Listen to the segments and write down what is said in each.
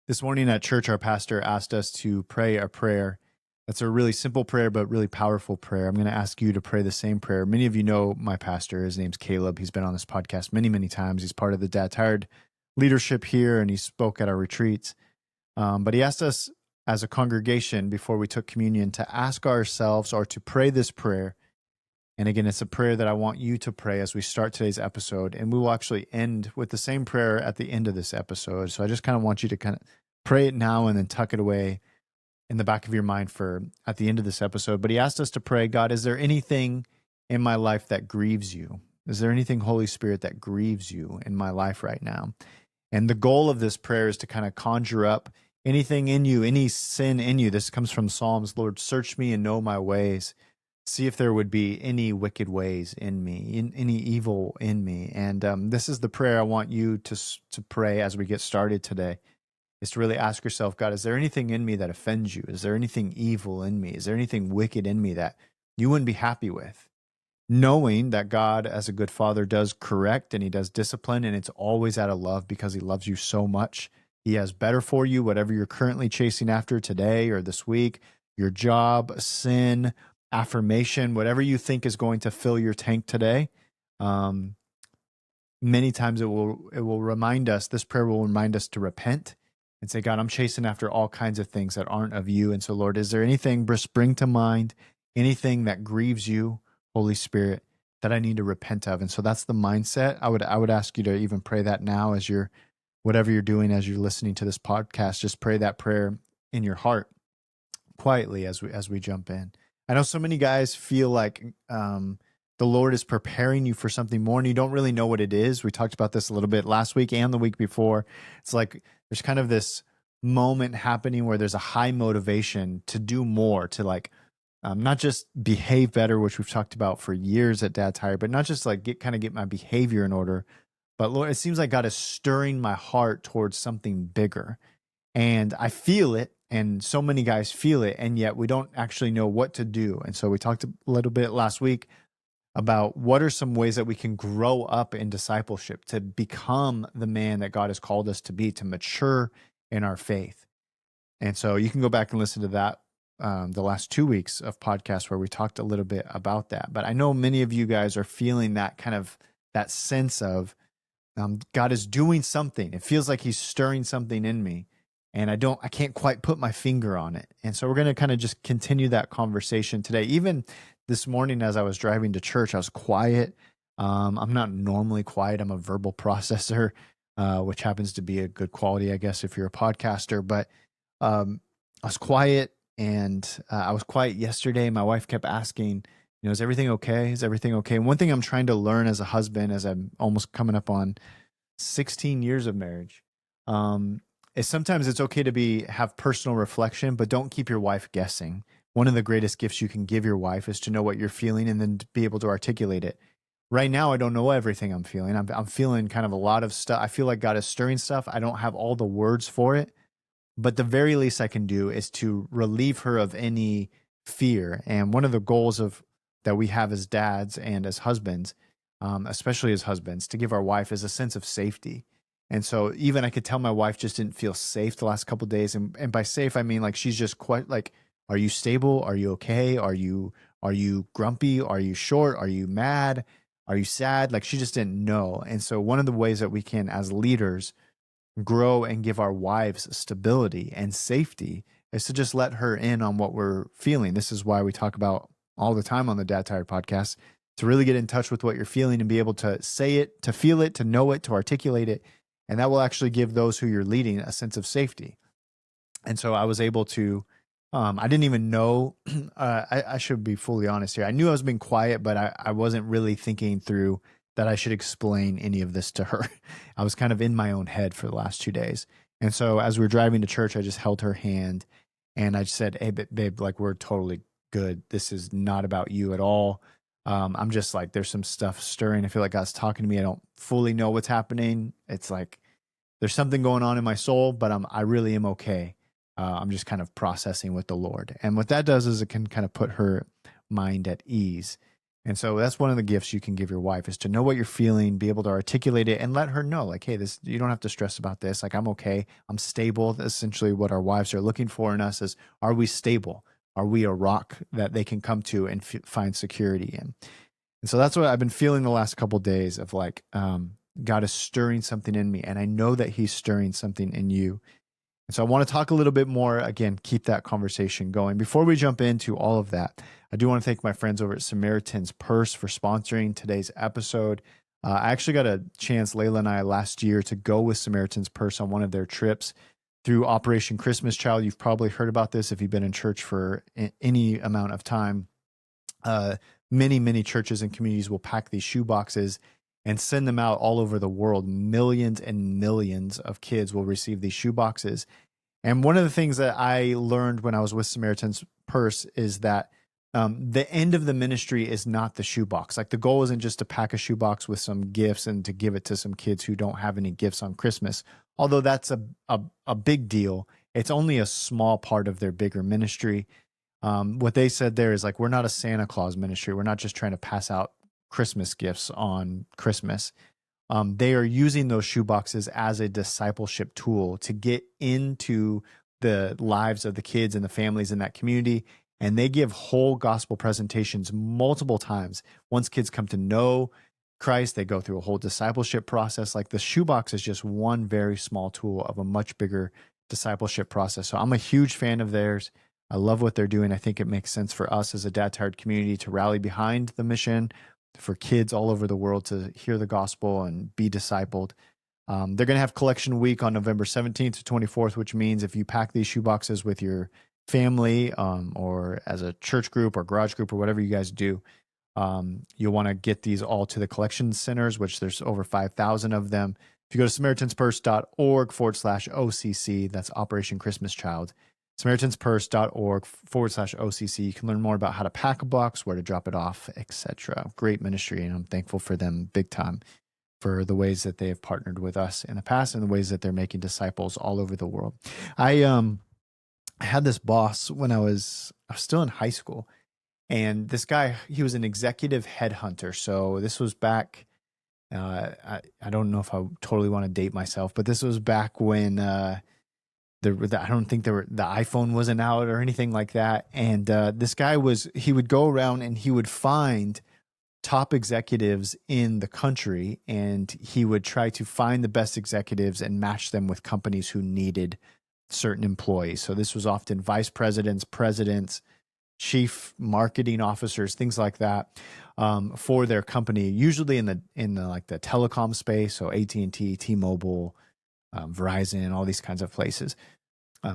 This morning at church, our pastor asked us to pray a prayer. That's a really simple prayer, but really powerful prayer. I'm going to ask you to pray the same prayer. Many of you know my pastor. His name's Caleb. He's been on this podcast many, many times. He's part of the Dad Tired leadership here, and he spoke at our retreats. But he asked us as a congregation before we took communion to ask ourselves or to pray this prayer. And again, it's a prayer that I want you to pray as we start today's episode. And we will actually end with the same prayer at the end of this episode. So I just kind of want you to kind of pray it now and then tuck it away in the back of your mind for at the end of this episode. But he asked us to pray, God, is there anything in my life that grieves you? Is there anything, Holy Spirit, that grieves you in my life right now? And the goal of this prayer is to kind of conjure up anything in you, any sin in you. This comes from Psalms. Lord, search me and know my ways. See if there would be any wicked ways in me, any evil in me. And this is the prayer I want you to pray as we get started today, is to really ask yourself, God, is there anything in me that offends you? Is there anything evil in me? Is there anything wicked in me that you wouldn't be happy with? Knowing that God, as a good father, does correct and he does discipline, and it's always out of love because he loves you so much. He has better for you, whatever you're currently chasing after today or this week, your job, sin, affirmation, whatever you think is going to fill your tank today. Many times it will remind us, this prayer will remind us to repent and say, God, I'm chasing after all kinds of things that aren't of you. And so, Lord, is there anything, bring to mind, anything that grieves you, Holy Spirit, that I need to repent of? And so that's the mindset. I would ask you to even pray that now as you're, whatever you're doing, as you're listening to this podcast, just pray that prayer in your heart quietly as we jump in. I know so many guys feel like the Lord is preparing you for something more, and you don't really know what it is. We talked about this a little bit last week and the week before. It's like there's kind of this moment happening where there's a high motivation to do more, to like not just behave better, which we've talked about for years at Dad Tired, but not just like get my behavior in order. But Lord, it seems like God is stirring my heart towards something bigger. And I feel it, and so many guys feel it, and yet we don't actually know what to do. And so we talked a little bit last week about what are some ways that we can grow up in discipleship to become the man that God has called us to be, to mature in our faith. And so you can go back and listen to that, the last 2 weeks of podcasts where we talked a little bit about that. But I know many of you guys are feeling that kind of, that sense of God is doing something. It feels like he's stirring something in me. And I can't quite put my finger on it. And so we're going to kind of just continue that conversation today. Even this morning, as I was driving to church, I was quiet. I'm not normally quiet. I'm a verbal processor, which happens to be a good quality, I guess, if you're a podcaster. But I was quiet, and I was quiet yesterday. My wife kept asking, is everything okay? Is everything okay? And one thing I'm trying to learn as a husband, as I'm almost coming up on 16 years of marriage, is sometimes it's okay to have personal reflection, but don't keep your wife guessing. One of the greatest gifts you can give your wife is to know what you're feeling and then to be able to articulate it. Right now, I don't know everything I'm feeling. I'm feeling kind of a lot of stuff. I feel like God is stirring stuff. I don't have all the words for it, but the very least I can do is to relieve her of any fear. And one of the goals that we have as dads and as husbands, especially as husbands, to give our wife is a sense of safety. And so even I could tell my wife just didn't feel safe the last couple of days. And by safe, I mean like she's just quite like, are you stable? Are you okay? Are you grumpy? Are you short? Are you mad? Are you sad? Like she just didn't know. And so one of the ways that we can, as leaders, grow and give our wives stability and safety is to just let her in on what we're feeling. This is why we talk about all the time on the Dad Tired podcast, to really get in touch with what you're feeling and be able to say it, to feel it, to know it, to articulate it. And that will actually give those who you're leading a sense of safety. And so I was able to, I didn't even know, I should be fully honest here. I knew I was being quiet, but I wasn't really thinking through that I should explain any of this to her. I was kind of in my own head for the last 2 days. And so as we were driving to church, I just held her hand and I just said, hey, babe, like we're totally good. This is not about you at all. I'm just like, there's some stuff stirring. I feel like God's talking to me. I don't fully know what's happening. It's like, there's something going on in my soul, but I really am okay. I'm just kind of processing with the Lord. And what that does is it can kind of put her mind at ease. And so that's one of the gifts you can give your wife, is to know what you're feeling, be able to articulate it, and let her know, like, hey, this, you don't have to stress about this. Like, I'm okay. I'm stable. That's essentially what our wives are looking for in us is, are we stable? Are we a rock that they can come to and find security in? And so that's what I've been feeling the last couple of days of, like, God is stirring something in me, and I know that he's stirring something in you. And so I want to talk a little bit more, again, keep that conversation going. Before we jump into all of that, I do want to thank my friends over at Samaritan's Purse for sponsoring today's episode. I actually got a chance, Layla and I, last year to go with Samaritan's Purse on one of their trips through Operation Christmas Child. You've probably heard about this if you've been in church for any amount of time. Many churches and communities will pack these shoe boxes and send them out all over the world. Millions and millions of kids will receive these shoe boxes. And one of the things that I learned when I was with Samaritan's Purse is that the end of the ministry is not the shoebox. Like, the goal isn't just to pack a shoebox with some gifts and to give it to some kids who don't have any gifts on Christmas. Although that's a big deal, it's only a small part of their bigger ministry. What they said there is, like, we're not a Santa Claus ministry. We're not just trying to pass out Christmas gifts on Christmas. They are using those shoeboxes as a discipleship tool to get into the lives of the kids and the families in that community. And they give whole gospel presentations multiple times. Once kids come to know Christ, they go through a whole discipleship process. Like, the shoebox is just one very small tool of a much bigger discipleship process. So I'm a huge fan of theirs. I love what they're doing. I think it makes sense for us as a Dad Tired community to rally behind the mission, for kids all over the world to hear the gospel and be discipled. They're going to have collection week on November 17th to 24th, which means if you pack these shoe boxes with your family or as a church group or garage group or whatever you guys do, you'll want to get these all to the collection centers, which there's over 5,000 of them. If you go to SamaritansPurse.org/OCC, that's Operation Christmas Child, SamaritansPurse.org/OCC. You can learn more about how to pack a box, where to drop it off, etc. Great ministry, and I'm thankful for them big time for the ways that they have partnered with us in the past and the ways that they're making disciples all over the world. I had this boss when I was still in high school, and this guy, he was an executive headhunter. So this was back, I don't know if I totally want to date myself, but this was back when I don't think the iPhone wasn't out or anything like that. And this guy he would go around and he would find top executives in the country, and he would try to find the best executives and match them with companies who needed certain employees. So this was often vice presidents, presidents, chief marketing officers, things like that, for their company, usually in the like the telecom space. So AT&T, T-Mobile, Verizon, all these kinds of places.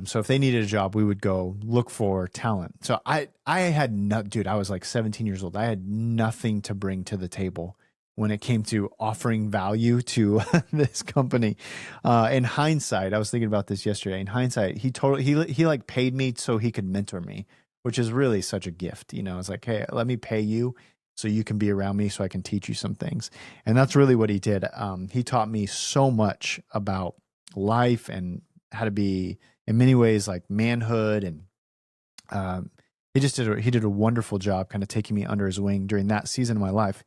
So if they needed a job, we would go look for talent. So I had dude, I was like 17 years old. I had nothing to bring to the table when it came to offering value to this company. In hindsight, I was thinking about this yesterday. In hindsight, he like paid me so he could mentor me, which is really such a gift. You know, it's like, hey, let me pay you so you can be around me so I can teach you some things. And that's really what he did. He taught me so much about life and how to be, in many ways, like manhood. And he did a wonderful job kind of taking me under his wing during that season of my life.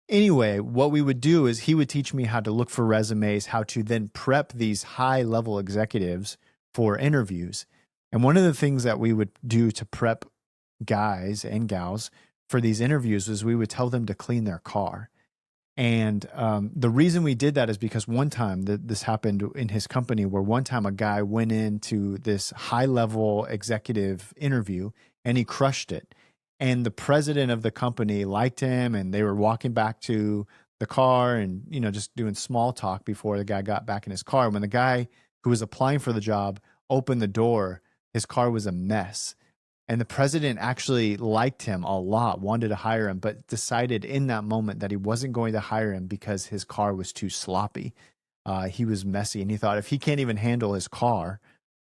Anyway, what we would do is he would teach me how to look for resumes, how to then prep these high-level executives for interviews. And one of the things that we would do to prep guys and gals for these interviews was we would tell them to clean their car. And the reason we did that is because one time this happened in his company, where one time a guy went into this high-level executive interview and he crushed it. And the president of the company liked him, and they were walking back to the car and, you know, just doing small talk before the guy got back in his car. When the guy who was applying for the job opened the door, his car was a mess. And the president actually liked him a lot, wanted to hire him, but decided in that moment that he wasn't going to hire him because his car was too sloppy. He was messy, and he thought, if he can't even handle his car,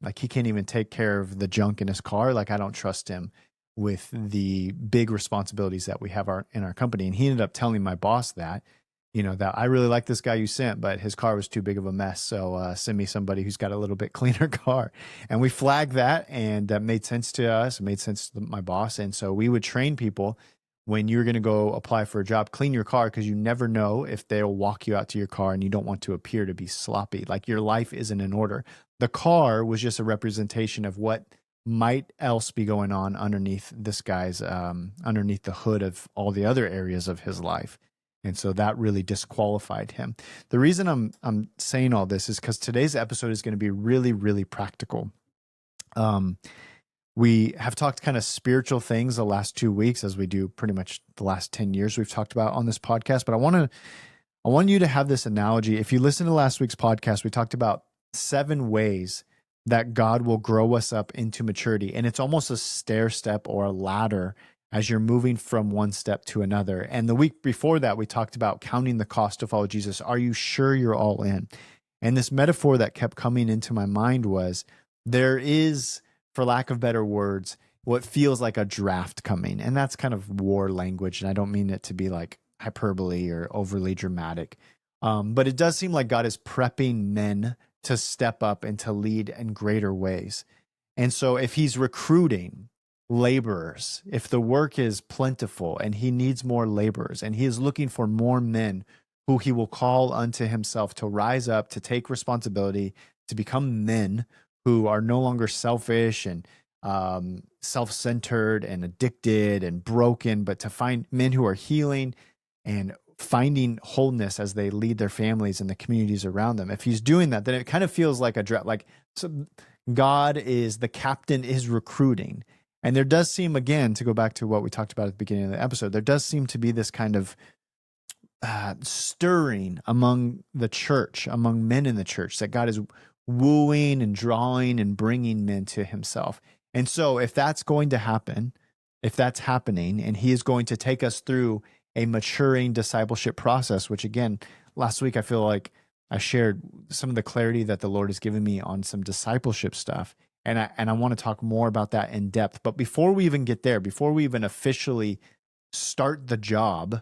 like he can't even take care of the junk in his car, like I don't trust him with the big responsibilities that we have in our company. And he ended up telling my boss that, you know, that I really like this guy you sent, but his car was too big of a mess. So send me somebody who's got a little bit cleaner car. And we flagged that, and that made sense to us. It made sense to my boss. And so we would train people when you're going to go apply for a job, clean your car, because you never know if they'll walk you out to your car and you don't want to appear to be sloppy. Like your life isn't in order. The car was just a representation of what might else be going on underneath this guy's, underneath the hood of all the other areas of his life. And so that really disqualified him. The reason I'm saying all this is because today's episode is going to be really, really practical. We have talked kind of spiritual things the last 2 weeks, as we do pretty much the last 10 years we've talked about on this podcast. But I want you to have this analogy. If you listen to last week's podcast, we talked about 7 ways that God will grow us up into maturity. And it's almost a stair step or a ladder as you're moving from one step to another. And the week before that, we talked about counting the cost to follow Jesus. Are you sure you're all in? And this metaphor that kept coming into my mind was, there is, for lack of better words, what feels like a draft coming. And that's kind of war language. And I don't mean it to be like hyperbole or overly dramatic. But it does seem like God is prepping men to step up and to lead in greater ways. And so if he's recruiting laborers, if the work is plentiful and he needs more laborers, and he is looking for more men who he will call unto himself to rise up, to take responsibility, to become men who are no longer selfish and self-centered and addicted and broken, but to find men who are healing and finding wholeness as they lead their families and the communities around them. If he's doing that, then it kind of feels like so God is, the captain is recruiting. And there does seem, again, to go back to what we talked about at the beginning of the episode, there does seem to be this kind of stirring among the church, among men in the church, that God is wooing and drawing and bringing men to himself. And so if that's going to happen, if that's happening, and he is going to take us through a maturing discipleship process, which again, last week I feel like I shared some of the clarity that the Lord has given me on some discipleship stuff. And I want to talk more about that in depth. But before we even get there, before we even officially start the job,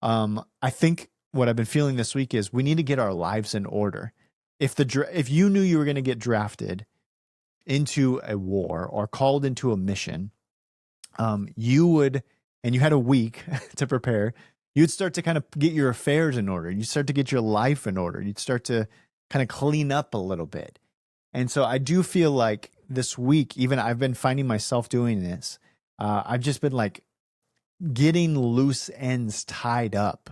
I think what I've been feeling this week is we need to get our lives in order. If you knew you were going to get drafted into a war or called into a mission, you would, and you had a week to prepare, you'd start to kind of get your affairs in order. You'd start to get your life in order. You'd start to kind of clean up a little bit. And so I do feel like this week, even I've been finding myself doing this. I've just been like getting loose ends tied up.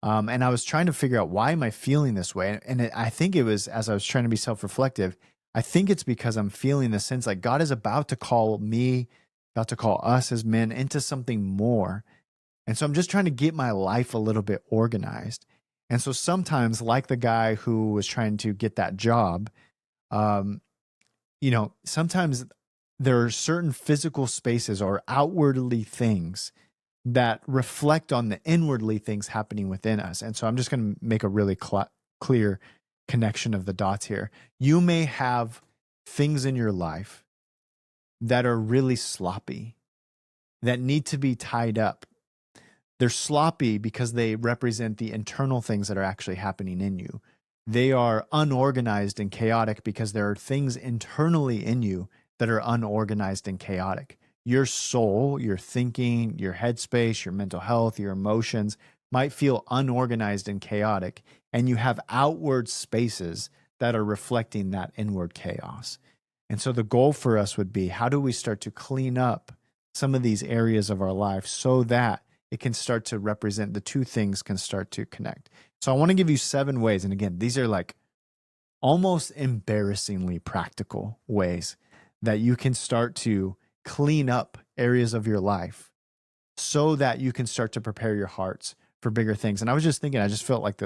And I was trying to figure out, why am I feeling this way? And I think it was, as I was trying to be self-reflective, I think it's because I'm feeling the sense like God is about to call me, about to call us as men into something more. And so I'm just trying to get my life a little bit organized. And so sometimes, like the guy who was trying to get that job, sometimes there are certain physical spaces or outwardly things that reflect on the inwardly things happening within us. And so I'm just going to make a really clear connection of the dots here. You may have things in your life that are really sloppy, that need to be tied up. They're sloppy because they represent the internal things that are actually happening in you. They are unorganized and chaotic because there are things internally in you that are unorganized and chaotic. Your soul, your thinking, your headspace, your mental health, your emotions might feel unorganized and chaotic, and you have outward spaces that are reflecting that inward chaos. And so the goal for us would be, how do we start to clean up some of these areas of our life so that it can start to represent, the two things can start to connect. So I want to give you 7 ways. And again, these are like almost embarrassingly practical ways that you can start to clean up areas of your life so that you can start to prepare your hearts for bigger things. And I was just thinking, I just felt like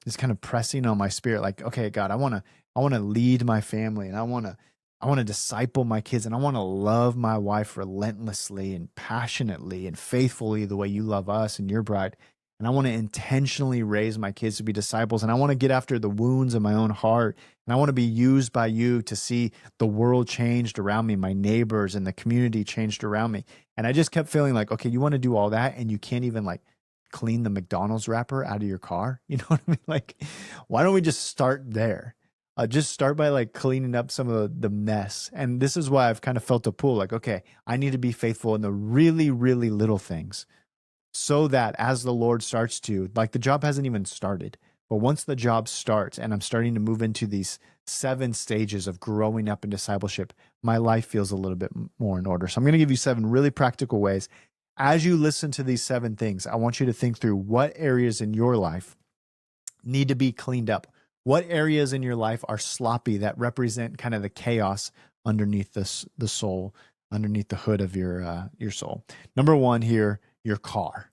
this kind of pressing on my spirit, like, okay, God, I want to lead my family, and I want to disciple my kids, and I want to love my wife relentlessly and passionately and faithfully the way you love us and your bride. And I want to intentionally raise my kids to be disciples. And I want to get after the wounds of my own heart. And I want to be used by you to see the world changed around me, my neighbors and the community changed around me. And I just kept feeling like, okay, you want to do all that and you can't even like clean the McDonald's wrapper out of your car? You know what I mean? Like, why don't we just start there? just start by like cleaning up some of the mess. And this is why I've kind of felt a pull like, okay, I need to be faithful in the really, really little things so that as the Lord starts to, like the job hasn't even started, but once the job starts and I'm starting to move into these 7 stages of growing up in discipleship, my life feels a little bit more in order. So I'm going to give you 7 really practical ways. As you listen to these 7 things, I want you to think through what areas in your life need to be cleaned up. What areas in your life are sloppy that represent kind of the chaos underneath the soul, underneath the hood of your soul? Number 1 here, your car.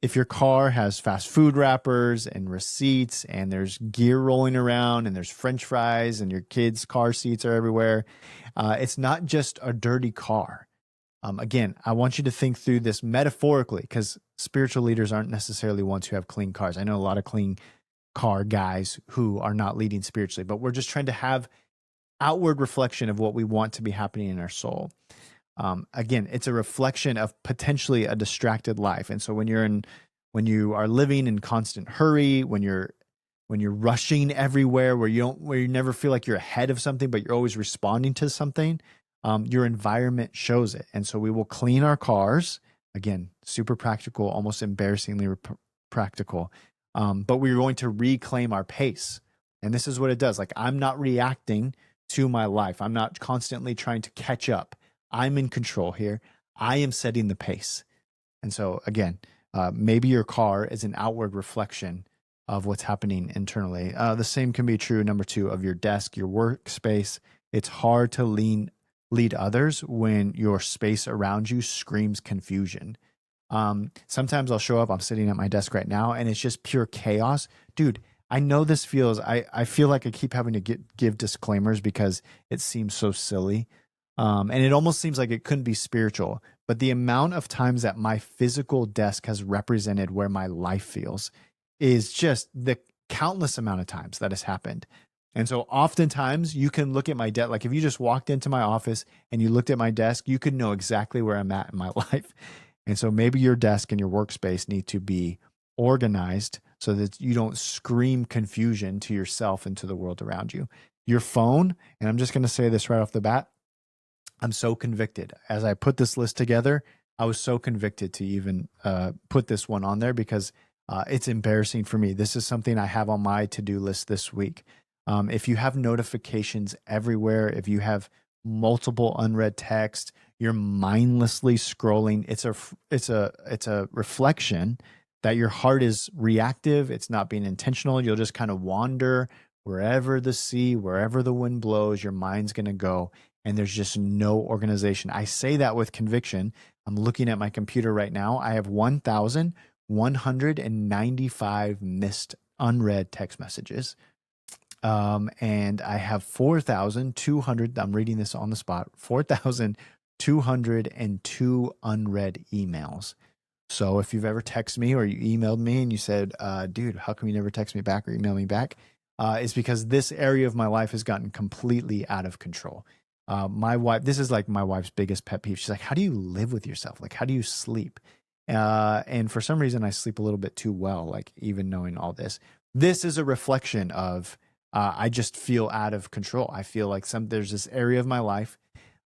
If your car has fast food wrappers and receipts and there's gear rolling around and there's French fries and your kids' car seats are everywhere, it's not just a dirty car. Again, I want you to think through this metaphorically because spiritual leaders aren't necessarily ones who have clean cars. I know a lot of clean car guys who are not leading spiritually, but we're just trying to have outward reflection of what we want to be happening in our soul. Again, it's a reflection of potentially a distracted life. And so when you are living in constant hurry, when you're rushing everywhere, where you never feel like you're ahead of something, but you're always responding to something, your environment shows it. And so we will clean our cars. Again, super practical, almost embarrassingly practical. But we're going to reclaim our pace. And this is what it does. Like, I'm not reacting to my life. I'm not constantly trying to catch up. I'm in control here. I am setting the pace. And so again, maybe your car is an outward reflection of what's happening internally. The same can be true, number 2, of your desk, your workspace. It's hard to lead others when your space around you screams confusion. Sometimes I'll show up, I'm sitting at my desk right now, and it's just pure chaos. Dude, I know this feels, I feel like I keep having to give disclaimers because it seems so silly. And it almost seems like it couldn't be spiritual, but the amount of times that my physical desk has represented where my life feels is just the countless amount of times that has happened. And so oftentimes you can look at my desk, like if you just walked into my office and you looked at my desk, you could know exactly where I'm at in my life. And so maybe your desk and your workspace need to be organized so that you don't scream confusion to yourself and to the world around you. Your phone, and I'm just going to say this right off the bat, I'm so convicted. As I put this list together, I was so convicted to even put this one on there because it's embarrassing for me. This is something I have on my to-do list this week. If you have notifications everywhere, if you have multiple unread text, you're mindlessly scrolling, it's a reflection that your heart is reactive. It's not being intentional. You'll just kind of wander wherever the wind blows, your mind's going to go. And there's just no organization. I say that with conviction. I'm looking at my computer right now. I have 1,195 missed unread text messages. And I have 4,200, I'm reading this on the spot, 4,202 unread emails. So if you've ever texted me or you emailed me and you said, dude, how come you never text me back or email me back? It's because this area of my life has gotten completely out of control. My wife, this is like my wife's biggest pet peeve. She's like, how do you live with yourself? Like, how do you sleep? And for some reason I sleep a little bit too well, like even knowing all this. This is a reflection of, I just feel out of control. I feel like there's this area of my life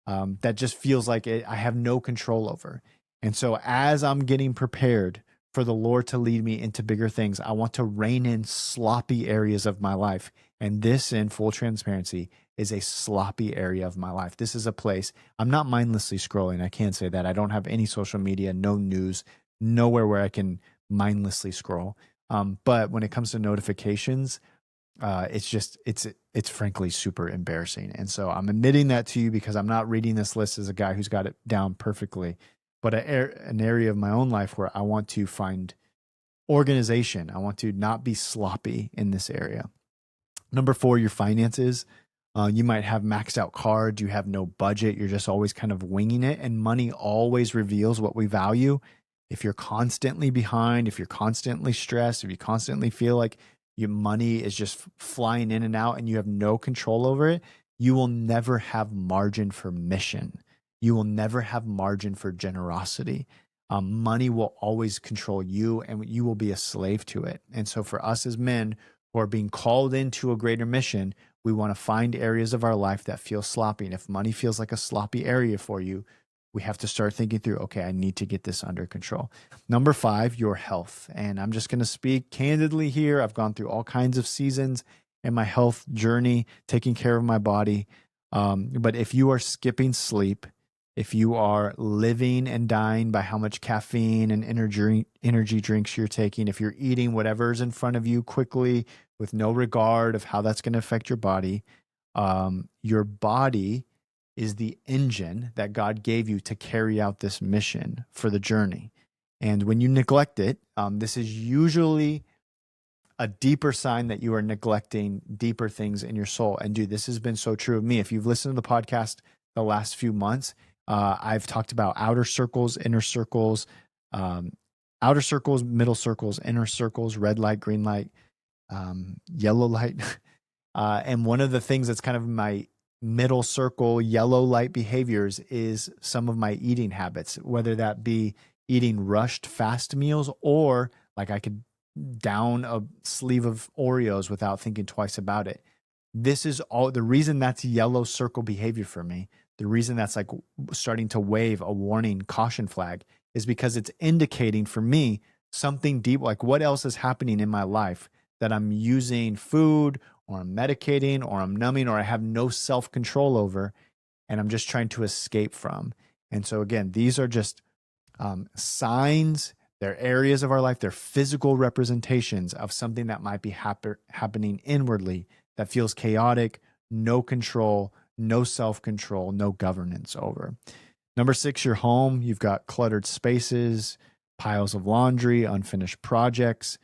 that just feels like I have no control over. And so as I'm getting prepared for the Lord to lead me into bigger things, I want to rein in sloppy areas of my life. And this, in full transparency, is a sloppy area of my life. This is a place I'm not mindlessly scrolling. I can't say that. I don't have any social media, no news, nowhere where I can mindlessly scroll. But when it comes to notifications, it's frankly super embarrassing. And so I'm admitting that to you because I'm not reading this list as a guy who's got it down perfectly, but an area of my own life where I want to find organization. I want to not be sloppy in this area. Number 4, your finances. You might have maxed out cards. You have no budget. You're just always kind of winging it. And money always reveals what we value. If you're constantly behind, if you're constantly stressed, if you constantly feel like your money is just flying in and out and you have no control over it, you will never have margin for mission. You will never have margin for generosity. Money will always control you and you will be a slave to it. And so for us as men, or being called into a greater mission, we want to find areas of our life that feel sloppy. And if money feels like a sloppy area for you, we have to start thinking through, okay, I need to get this under control. Number 5, your health. And I'm just going to speak candidly here. I've gone through all kinds of seasons in my health journey, taking care of my body. But if you are skipping sleep, if you are living and dying by how much caffeine and energy drinks you're taking, if you're eating whatever's in front of you quickly with no regard of how that's going to affect your body is the engine that God gave you to carry out this mission for the journey. And when you neglect it, this is usually a deeper sign that you are neglecting deeper things in your soul. And dude, this has been so true of me. If you've listened to the podcast the last few months, I've talked about outer circles, inner circles, outer circles, middle circles, inner circles, red light, green light, yellow light. And one of the things that's kind of my middle circle, yellow light behaviors is some of my eating habits, whether that be eating rushed fast meals or like I could down a sleeve of Oreos without thinking twice about it. This is all the reason that's yellow circle behavior for me. The reason that's like starting to wave a warning caution flag is because it's indicating for me something deep, like what else is happening in my life that I'm using food or I'm medicating or I'm numbing or I have no self-control over and I'm just trying to escape from. And so again, these are just signs. They're areas of our life. They're physical representations of something that might be happening inwardly that feels chaotic, no control, no self-control, no governance over. Number 6, your home. You've got cluttered spaces, piles of laundry, unfinished projects.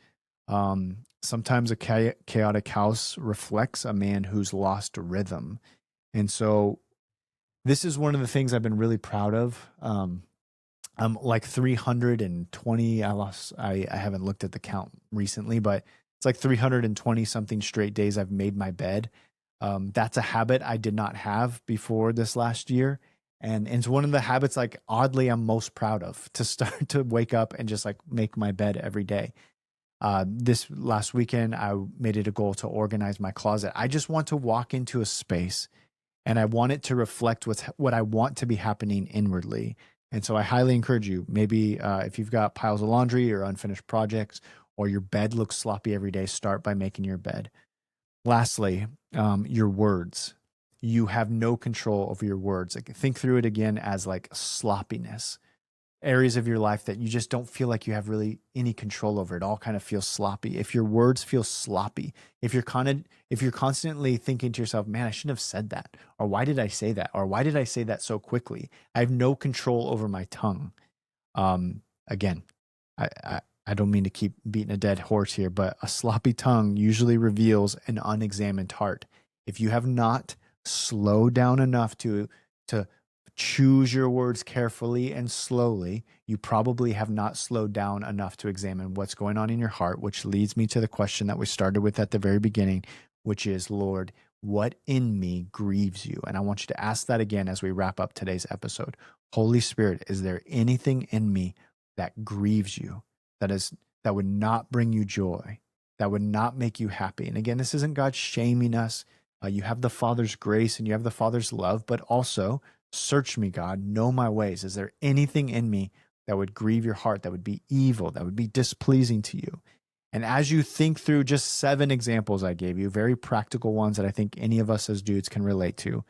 Sometimes a chaotic house reflects a man who's lost rhythm. And so this is one of the things I've been really proud of. I'm like 320. I haven't looked at the count recently, but it's like 320 something straight days I've made my bed. That's a habit I did not have before this last year. And it's one of the habits, like oddly, I'm most proud of, to start to wake up and just like make my bed every day. This last weekend, I made it a goal to organize my closet. I just want to walk into a space and I want it to reflect what I want to be happening inwardly. And so I highly encourage you, maybe if you've got piles of laundry or unfinished projects or your bed looks sloppy every day, start by making your bed. Lastly, your words. You have no control over your words. Like, think through it again as like sloppiness. Areas of your life that you just don't feel like you have really any control over. It all kind of feels sloppy. If your words feel sloppy, if you're constantly thinking to yourself, man, I shouldn't have said that, or why did I say that, or why did I say that so quickly? I have no control over my tongue. Again, I don't mean to keep beating a dead horse here, but a sloppy tongue usually reveals an unexamined heart. If you have not slowed down enough to choose your words carefully and slowly, you probably have not slowed down enough to examine what's going on in your heart, which leads me to the question that we started with at the very beginning, which is, Lord, what in me grieves you? And I want you to ask that again as we wrap up today's episode. Holy Spirit, is there anything in me that grieves you, that would not bring you joy, that would not make you happy? And again, this isn't God shaming us. You have the Father's grace and you have the Father's love, but also search me, God, know my ways. Is there anything in me that would grieve your heart, that would be evil, that would be displeasing to you? And as you think through just 7 examples I gave you, very practical ones that I think any of us as dudes can relate to,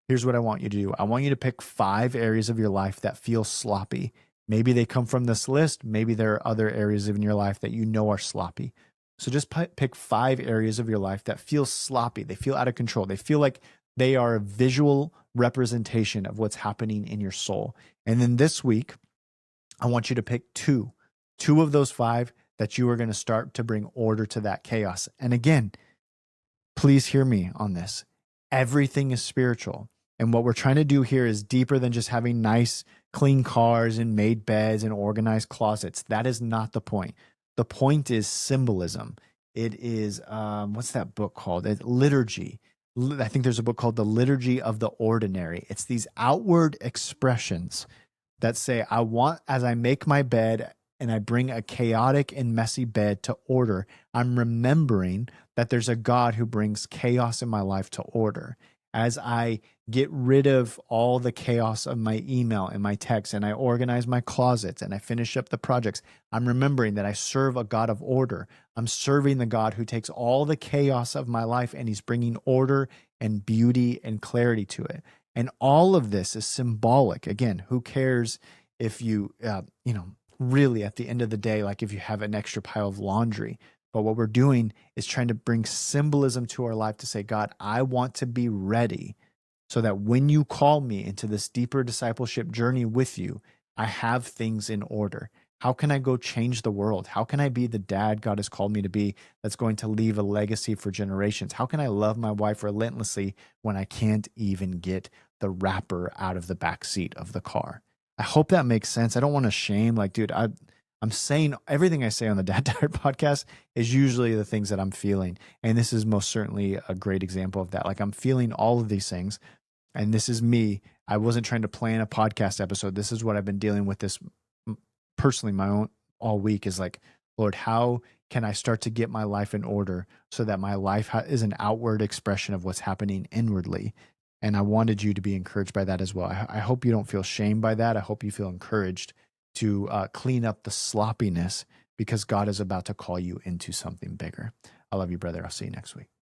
here's what I want you to do. I want you to pick 5 areas of your life that feel sloppy. Maybe they come from this list. Maybe there are other areas in your life that you know are sloppy. So just pick 5 areas of your life that feel sloppy. They feel out of control. They feel like they are a visual representation of what's happening in your soul. And then this week, I want you to pick 2 of those 5 that you are going to start to bring order to that chaos. And again, please hear me on this. Everything is spiritual. And what we're trying to do here is deeper than just having nice, clean cars and made beds and organized closets. That is not the point. The point is symbolism. It is, what's that book called? Liturgy. I think there's a book called The Liturgy of the Ordinary. It's these outward expressions that say, I want, as I make my bed and I bring a chaotic and messy bed to order, I'm remembering that there's a God who brings chaos in my life to order. As I get rid of all the chaos of my email and my text, and I organize my closets and I finish up the projects, I'm remembering that I serve a God of order. I'm serving the God who takes all the chaos of my life and he's bringing order and beauty and clarity to it. And all of this is symbolic. Again, who cares if you, really at the end of the day, like if you have an extra pile of laundry. But what we're doing is trying to bring symbolism to our life to say, God, I want to be ready so that when you call me into this deeper discipleship journey with you, I have things in order. How can I go change the world? How can I be the dad God has called me to be that's going to leave a legacy for generations? How can I love my wife relentlessly when I can't even get the wrapper out of the back seat of the car? I hope that makes sense. I don't want to shame, like, dude, I'm saying everything I say on the Dad Tired podcast is usually the things that I'm feeling. And this is most certainly a great example of that. Like I'm feeling all of these things. And this is me. I wasn't trying to plan a podcast episode. This is what I've been dealing with this personally, my own all week is like, Lord, how can I start to get my life in order so that my life is an outward expression of what's happening inwardly? And I wanted you to be encouraged by that as well. I hope you don't feel shamed by that. I hope you feel encouraged to clean up the sloppiness because God is about to call you into something bigger. I love you, brother. I'll see you next week.